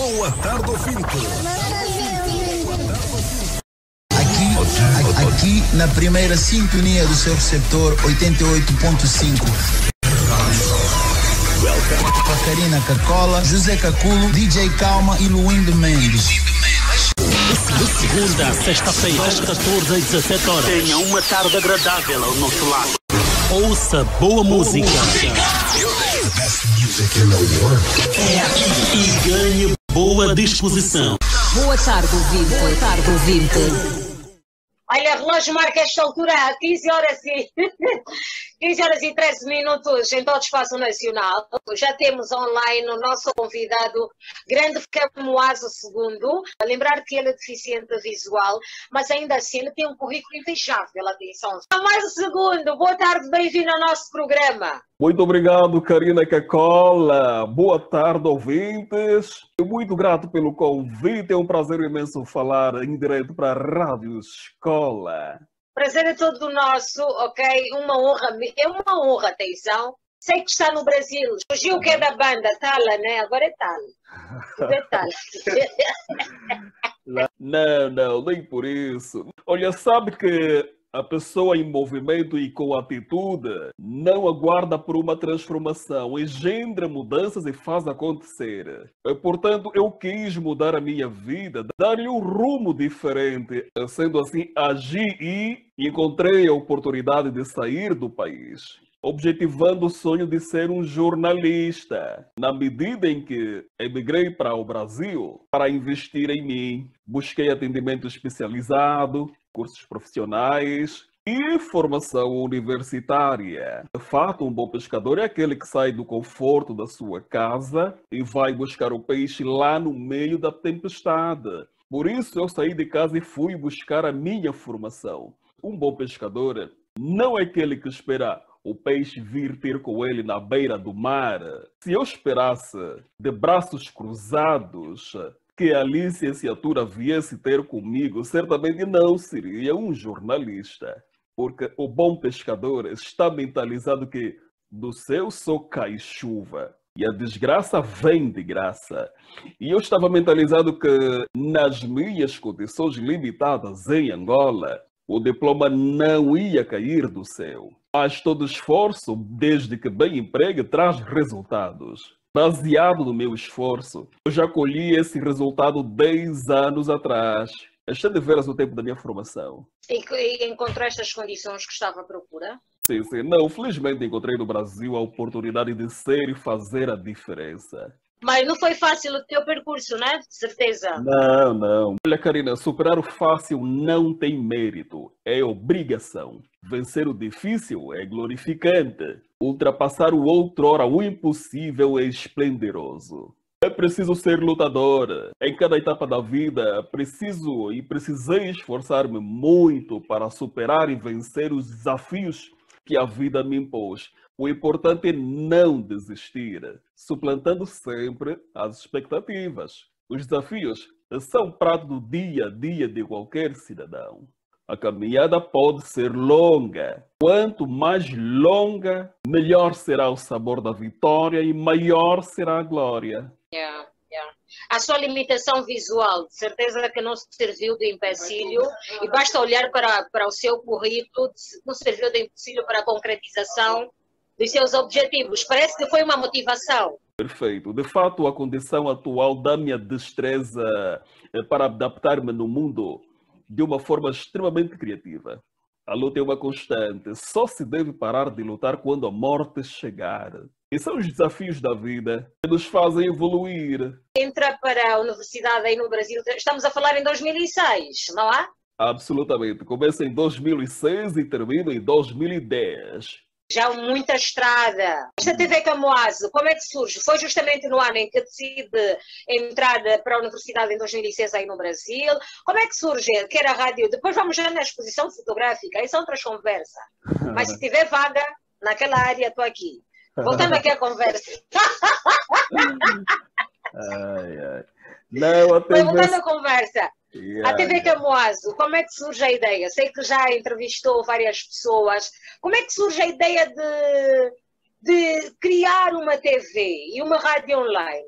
Boa tarde, ouvinte. Aqui na primeira sintonia do seu receptor 88.5. Karina Cacola, José Caculo, DJ Calma e Luindo Mendes. De segunda a sexta-feira, das 14 às 17 horas. Tenha uma tarde agradável ao nosso lado. Ouça boa música. É aqui. E ganhe boa disposição. Boa tarde, ouvinte. Boa tarde, ouvinte. Olha, relógio marca esta altura a 15 horas e 13 minutos em todo o espaço nacional. Já temos online o nosso convidado, grande Camoaso II. A lembrar que ele é deficiente visual, mas ainda assim ele tem um currículo invejável, atenção. Camoaso II, boa tarde, bem-vindo ao nosso programa. Muito obrigado, Karina Cacola. Boa tarde, ouvintes. Muito grato pelo convite. É um prazer imenso falar em direto para a Rádio Escola. Prazer é todo nosso, ok? Uma honra, é uma honra, atenção. Sei que está no Brasil. Fugiu que é da banda, Tala, né? Agora é Tala. É Tala. Não, nem por isso. Olha, sabe que a pessoa em movimento e com atitude não aguarda por uma transformação, engendra mudanças e faz acontecer. Portanto, eu quis mudar a minha vida, dar-lhe um rumo diferente. Sendo assim, agi e encontrei a oportunidade de sair do país, objetivando o sonho de ser um jornalista. Na medida em que emigrei para o Brasil para investir em mim, busquei atendimento especializado, cursos profissionais e formação universitária. De fato, um bom pescador é aquele que sai do conforto da sua casa e vai buscar o peixe lá no meio da tempestade. Por isso, eu saí de casa e fui buscar a minha formação. Um bom pescador não é aquele que espera o peixe vir ter com ele na beira do mar. Se eu esperasse de braços cruzados que a licenciatura viesse ter comigo, certamente não seria um jornalista. Porque o bom pescador está mentalizado que do céu só cai chuva e a desgraça vem de graça. E eu estava mentalizado que nas minhas condições limitadas em Angola, o diploma não ia cair do céu. Mas todo esforço, desde que bem empregue, traz resultados. Baseado no meu esforço, eu já colhi esse resultado 10 anos atrás. Está de veras o tempo da minha formação. E encontrou estas condições que estava à procura? Sim. Não, felizmente encontrei no Brasil a oportunidade de ser e fazer a diferença. Mas não foi fácil o teu percurso, né? De certeza. Não. Olha, Karina, superar o fácil não tem mérito, é obrigação. Vencer o difícil é glorificante. Ultrapassar o outrora, o impossível, é esplendoroso. É preciso ser lutador. Em cada etapa da vida, precisei esforçar-me muito para superar e vencer os desafios que a vida me impôs. O importante é não desistir, suplantando sempre as expectativas. Os desafios são prato do dia a dia de qualquer cidadão. A caminhada pode ser longa. Quanto mais longa, melhor será o sabor da vitória e maior será a glória. Yeah. A sua limitação visual, de certeza que não serviu de empecilho, e basta olhar para o seu currículo, não serviu de empecilho para a concretização dos seus objetivos. Parece que foi uma motivação. Perfeito. De fato, a condição atual dá-me a destreza para adaptar-me no mundo de uma forma extremamente criativa. A luta é uma constante. Só se deve parar de lutar quando a morte chegar. E são os desafios da vida que nos fazem evoluir. Entra para a universidade aí no Brasil, estamos a falar em 2006, não é? Absolutamente. Começa em 2006 e termina em 2010. Já muita estrada. Esta TV Camoaso, como é que surge? Foi justamente no ano em que decide entrar para a universidade em 2006 aí no Brasil. Como é que surge? Quer a rádio? Depois vamos já na exposição fotográfica, aí são outras conversas. Mas se tiver vaga naquela área, estou aqui. Voltando aqui à conversa. Não, até voltando à conversa. A TV Camoaso, como é que surge a ideia? Sei que já entrevistou várias pessoas. Como é que surge a ideia de criar uma TV e uma rádio online?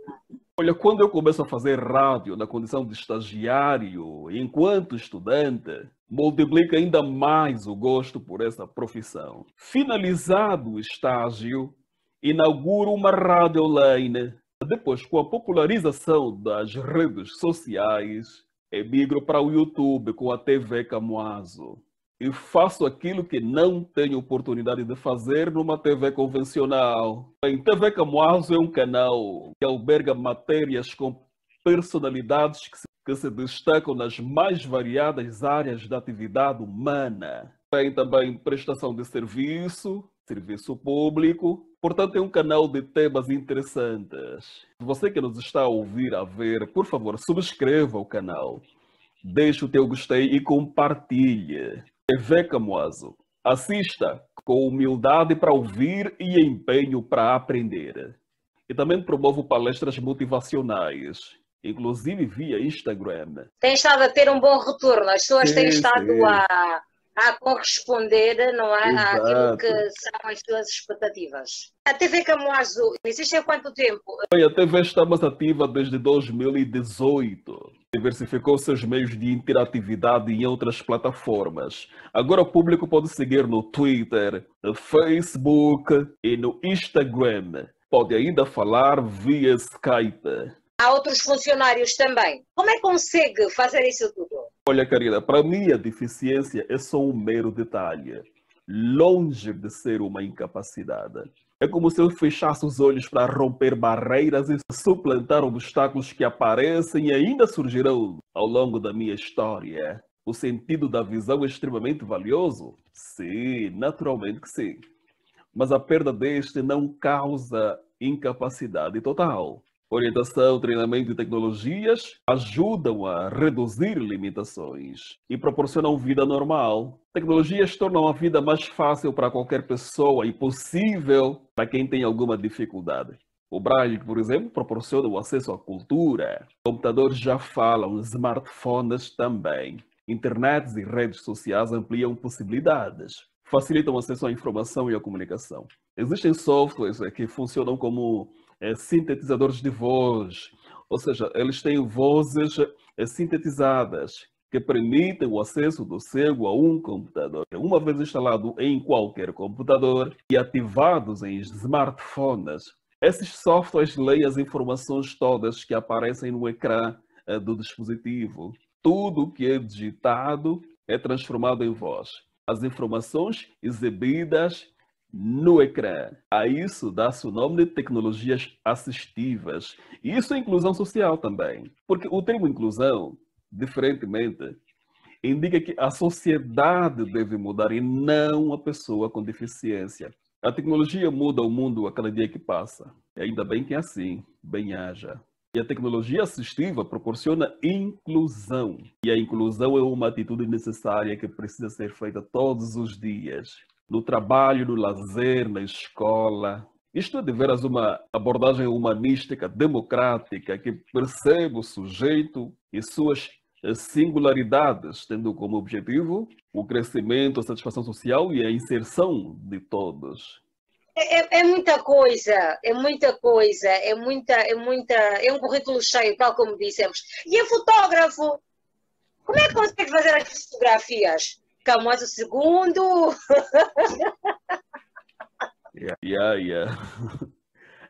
Olha, quando eu começo a fazer rádio na condição de estagiário, enquanto estudante, multiplica ainda mais o gosto por essa profissão. Finalizado o estágio, inauguro uma rádio online. Depois, com a popularização das redes sociais, emigro para o YouTube com a TV Camuaso. E faço aquilo que não tenho oportunidade de fazer numa TV convencional. A TV Camuaso é um canal que alberga matérias com personalidades que se destacam nas mais variadas áreas da atividade humana. Tem também prestação de serviço público. Portanto, é um canal de temas interessantes. Você que nos está a ouvir, a ver, por favor, subscreva o canal. Deixe o teu gostei e compartilhe. TV Camuaso. Assista com humildade para ouvir e empenho para aprender. E também promovo palestras motivacionais, inclusive via Instagram. Tem estado a ter um bom retorno, as pessoas têm Sim, estado sim. a corresponder, não é, àquilo Exato. que são as suas expectativas. A TV Camuaso existe há quanto tempo? A TV está mais ativa desde 2018. Diversificou seus meios de interatividade em outras plataformas. Agora o público pode seguir no Twitter, no Facebook e no Instagram. Pode ainda falar via Skype. Há outros funcionários também. Como é que consegue fazer isso tudo? Olha, Karina, para mim a deficiência é só um mero detalhe, longe de ser uma incapacidade. É como se eu fechasse os olhos para romper barreiras e suplantar obstáculos que aparecem e ainda surgirão ao longo da minha história. O sentido da visão é extremamente valioso? Sim, naturalmente que sim. Mas a perda deste não causa incapacidade total. Orientação, treinamento e tecnologias ajudam a reduzir limitações e proporcionam vida normal. Tecnologias tornam a vida mais fácil para qualquer pessoa e possível para quem tem alguma dificuldade. O Braille, por exemplo, proporciona o acesso à cultura. Computadores já falam, smartphones também. Internet e redes sociais ampliam possibilidades, facilitam o acesso à informação e à comunicação. Existem softwares que funcionam como sintetizadores de voz, ou seja, eles têm vozes sintetizadas que permitem o acesso do cego a um computador. Uma vez instalado em qualquer computador e ativados em smartphones, esses softwares leem as informações todas que aparecem no ecrã do dispositivo. Tudo que é digitado é transformado em voz. As informações exibidas no ecrã. A isso dá-se o nome de tecnologias assistivas. E isso é inclusão social também. Porque o termo inclusão, diferentemente, indica que a sociedade deve mudar e não a pessoa com deficiência. A tecnologia muda o mundo a cada dia que passa. E ainda bem que é assim, bem haja. E a tecnologia assistiva proporciona inclusão. E a inclusão é uma atitude necessária que precisa ser feita todos os dias. No trabalho, no lazer, na escola. Isto é de veras uma abordagem humanística, democrática, que percebe o sujeito e suas singularidades, tendo como objetivo o crescimento, a satisfação social e a inserção de todos. É muita coisa, é um currículo cheio, tal como dissemos. E é fotógrafo. Como é que consegue fazer as fotografias? Camuaso segundo. Yeah.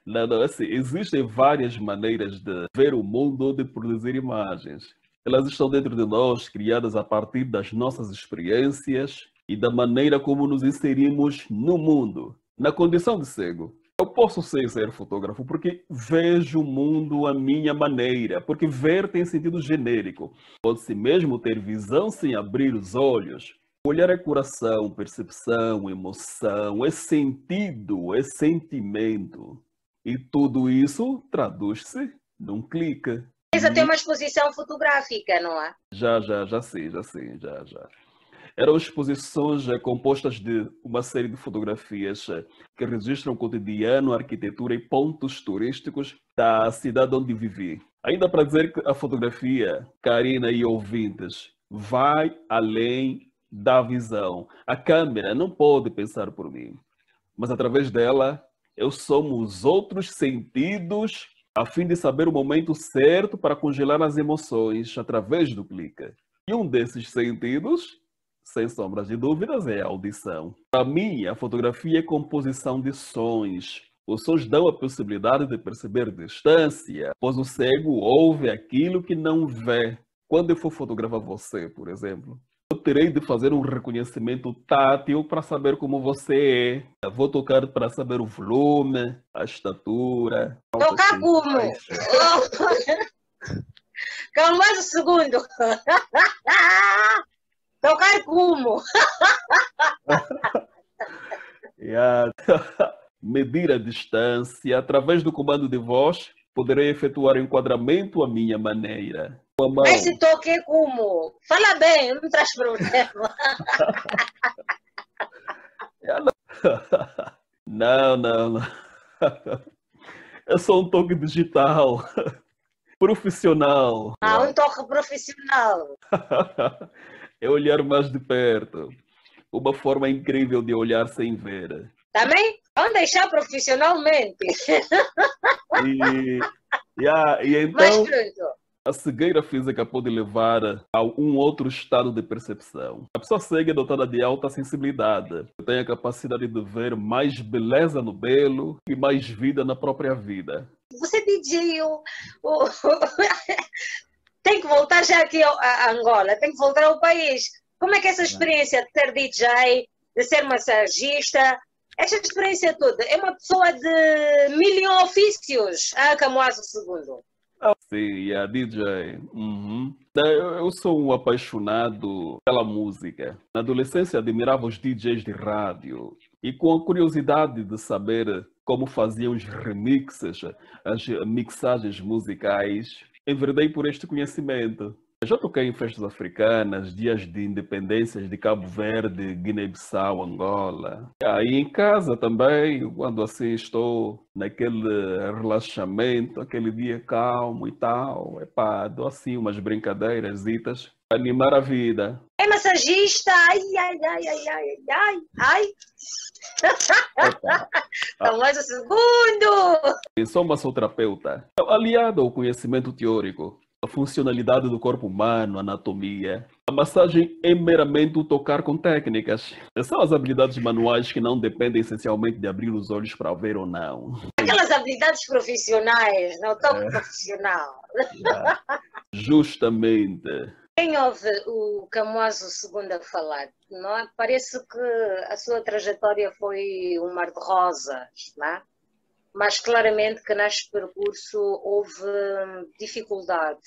Não, assim, existem várias maneiras de ver o mundo ou de produzir imagens. Elas estão dentro de nós, criadas a partir das nossas experiências e da maneira como nos inserimos no mundo. Na condição de cego, eu posso ser fotógrafo porque vejo o mundo à minha maneira, porque ver tem sentido genérico. Pode-se mesmo ter visão sem abrir os olhos. Olhar é coração, percepção, emoção, é sentido, é sentimento. E tudo isso traduz-se num clique. Tem uma exposição fotográfica, não é? Já. Eram exposições compostas de uma série de fotografias que registram o cotidiano, a arquitetura e pontos turísticos da cidade onde vivi. Ainda para dizer que a fotografia, Karina e ouvintes, vai além da visão. A câmera não pode pensar por mim, mas através dela eu somo os outros sentidos a fim de saber o momento certo para congelar as emoções através do clique. E um desses sentidos, sem sombras de dúvidas, é a audição. Para mim, a fotografia é composição de sons. Os sons dão a possibilidade de perceber distância, pois o cego ouve aquilo que não vê. Quando eu for fotografar você, por exemplo, eu terei de fazer um reconhecimento tátil para saber como você é. Eu vou tocar para saber o volume, a estatura. Tocar como? Calma mais um segundo. Tocar como? Medir a distância. Através do comando de voz, poderei efetuar o enquadramento à minha maneira. Com a mão. Mas se toquei como? Fala bem, não traz problema. Não. É só um toque digital. Profissional. Um toque profissional. É olhar mais de perto. Uma forma incrível de olhar sem ver. Também? Vamos deixar profissionalmente. E então, Mas pronto. a cegueira física pode levar a um outro estado de percepção. A pessoa cega é dotada de alta sensibilidade. Tem a capacidade de ver mais beleza no belo e mais vida na própria vida. Você DJ, tem que voltar já aqui a Angola, tem que voltar ao país. Como é que essa experiência de ser DJ, de ser massagista, essa experiência toda, é uma pessoa de 1000 ofícios, Camoaso II. Sim, a DJ. Eu sou um apaixonado pela música. Na adolescência admirava os DJs de rádio e com a curiosidade de saber como faziam os remixes, as mixagens musicais, enverdei por este conhecimento. Eu já toquei em festas africanas, dias de independências de Cabo Verde, Guiné-Bissau, Angola. E em casa também, quando assim estou naquele relaxamento, aquele dia calmo e tal, dou assim umas brincadeiras, para animar a vida. É massagista, ai. Então, mais um segundo. Eu sou massoterapeuta, aliado ao conhecimento teórico. A funcionalidade do corpo humano, anatomia. A massagem é meramente o tocar com técnicas. São as habilidades manuais que não dependem essencialmente de abrir os olhos para ver ou não. Aquelas habilidades profissionais, não toque profissional. Justamente. Quem ouve o Camoaso II a falar, não é? Parece que a sua trajetória foi um mar de rosas, não é? Mas claramente que neste percurso houve dificuldade.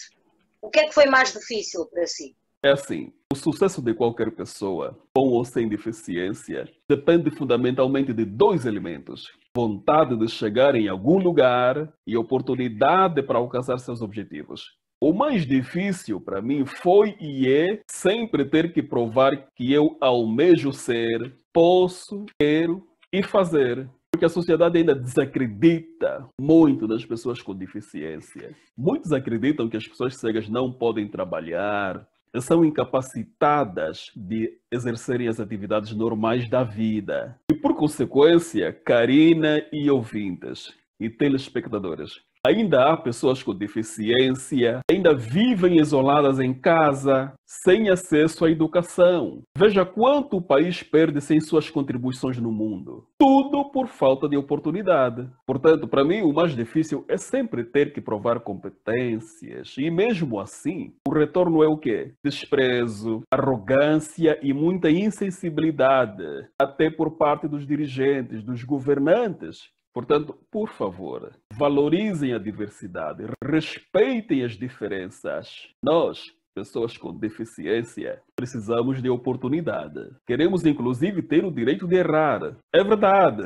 O que é que foi mais difícil para si? É assim, o sucesso de qualquer pessoa, com ou sem deficiência, depende fundamentalmente de 2 elementos. Vontade de chegar em algum lugar e oportunidade para alcançar seus objetivos. O mais difícil para mim foi e é sempre ter que provar que eu almejo ser, posso, quero e fazer. Porque a sociedade ainda desacredita muito nas pessoas com deficiência. Muitos acreditam que as pessoas cegas não podem trabalhar, são incapacitadas de exercerem as atividades normais da vida. E por consequência, Karina e ouvintes e telespectadores, ainda há pessoas com deficiência, ainda vivem isoladas em casa, sem acesso à educação. Veja quanto o país perde sem suas contribuições no mundo. Tudo por falta de oportunidade. Portanto, para mim, o mais difícil é sempre ter que provar competências. E mesmo assim, o retorno é o quê? Desprezo, arrogância e muita insensibilidade, até por parte dos dirigentes, dos governantes. Portanto, por favor, valorizem a diversidade, respeitem as diferenças. Nós, pessoas com deficiência, precisamos de oportunidade. Queremos, inclusive, ter o direito de errar. É verdade.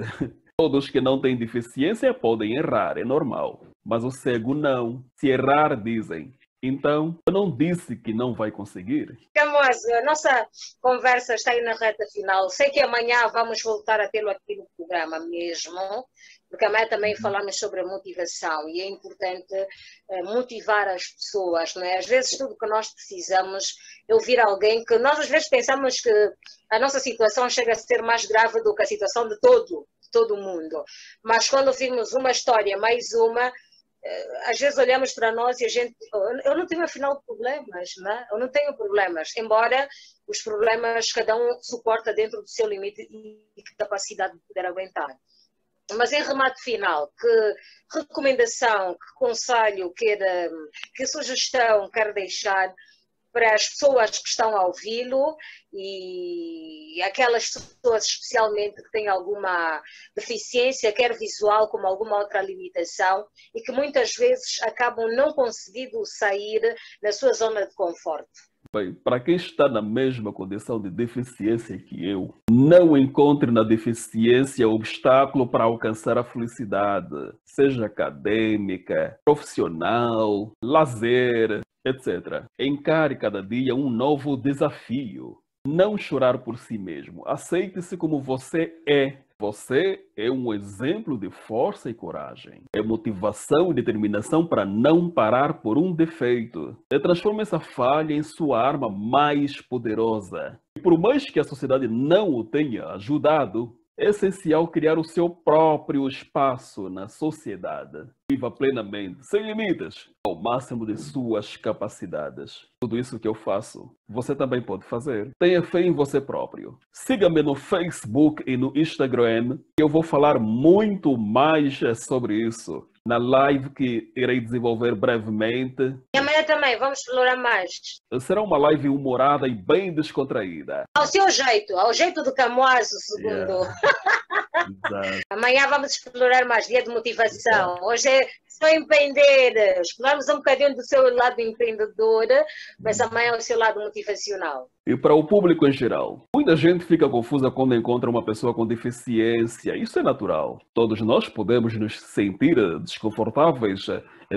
Todos que não têm deficiência podem errar, é normal. Mas o cego não. Se errar, dizem. Então, eu não disse que não vai conseguir. Camoaso, a nossa conversa está aí na reta final. Sei que amanhã vamos voltar a tê-lo aqui no programa mesmo, porque amanhã também falamos sobre a motivação e é importante motivar as pessoas, não é? Às vezes tudo que nós precisamos é ouvir alguém que nós às vezes pensamos que a nossa situação chega a ser mais grave do que a situação de todo mundo. Mas quando ouvimos uma história, mais uma, às vezes olhamos para nós e a gente... Eu não tenho afinal problemas, né? Eu não tenho problemas, embora os problemas cada um suporta dentro do seu limite e capacidade de poder aguentar. Mas em remate final, que recomendação, que conselho, que sugestão quer deixar para as pessoas que estão a ouvi-lo e aquelas pessoas especialmente que têm alguma deficiência, quer visual como alguma outra limitação, e que muitas vezes acabam não conseguindo sair da sua zona de conforto? Bem, para quem está na mesma condição de deficiência que eu, não encontre na deficiência obstáculo para alcançar a felicidade, seja acadêmica, profissional, lazer, etc. Encare cada dia um novo desafio. Não chorar por si mesmo. Aceite-se como você é. Você é um exemplo de força e coragem. É motivação e determinação para não parar por um defeito. Transforme essa falha em sua arma mais poderosa. E por mais que a sociedade não o tenha ajudado, é essencial criar o seu próprio espaço na sociedade. Viva plenamente, sem limites, ao máximo de suas capacidades. Tudo isso que eu faço, você também pode fazer. Tenha fé em você próprio. Siga-me no Facebook e no Instagram, que eu vou falar muito mais sobre isso na live que irei desenvolver brevemente. E amanhã também, vamos explorar mais. Será uma live humorada e bem descontraída. Ao seu jeito, ao jeito do Camoaso, segundo. Exato. Amanhã vamos explorar mais, dia de motivação. Hoje é só empreender. Exploramos um bocadinho do seu lado empreendedor, mas amanhã é o seu lado motivacional. E para o público em geral, muita gente fica confusa quando encontra uma pessoa com deficiência. Isso é natural. Todos nós podemos nos sentir desconfortáveis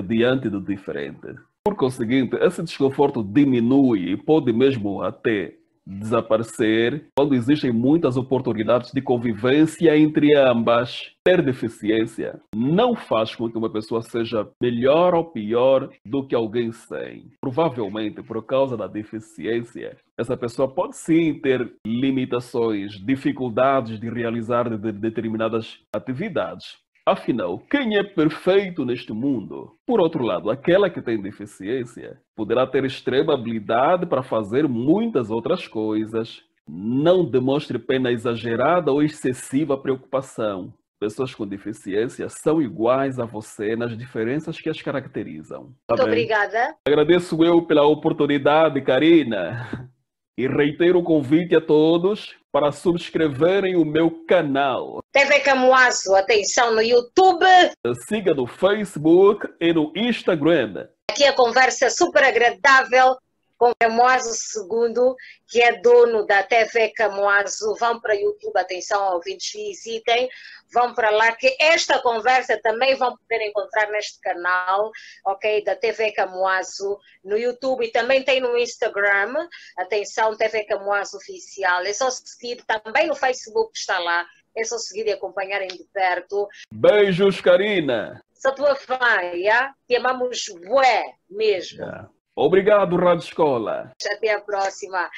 diante do diferente. Por conseguinte, esse desconforto diminui e pode mesmo até desaparecer quando existem muitas oportunidades de convivência entre ambas. Ter deficiência não faz com que uma pessoa seja melhor ou pior do que alguém sem. Provavelmente, por causa da deficiência, essa pessoa pode sim ter limitações, dificuldades de realizar determinadas atividades. Afinal, quem é perfeito neste mundo? Por outro lado, aquela que tem deficiência poderá ter extrema habilidade para fazer muitas outras coisas. Não demonstre pena exagerada ou excessiva preocupação. Pessoas com deficiência são iguais a você nas diferenças que as caracterizam. Muito obrigada. Agradeço eu pela oportunidade, Karina. E reitero o convite a todos para subscreverem o meu canal. TV Camoaso, atenção no YouTube. Siga no Facebook e no Instagram. Aqui a conversa super agradável com Camoaso II, que é dono da TV Camoaso. Vão para o YouTube, atenção, ouvintes, visitem. Vão para lá, que esta conversa também vão poder encontrar neste canal, ok, da TV Camoaso, no YouTube, e também tem no Instagram, atenção, TV Camoaso Oficial. É só seguir, também no Facebook está lá, é só seguir e acompanharem de perto. Beijos, Karina. Sou tua fã, yeah? Te amamos bué mesmo. Obrigado, Rádio Escola. Até a próxima.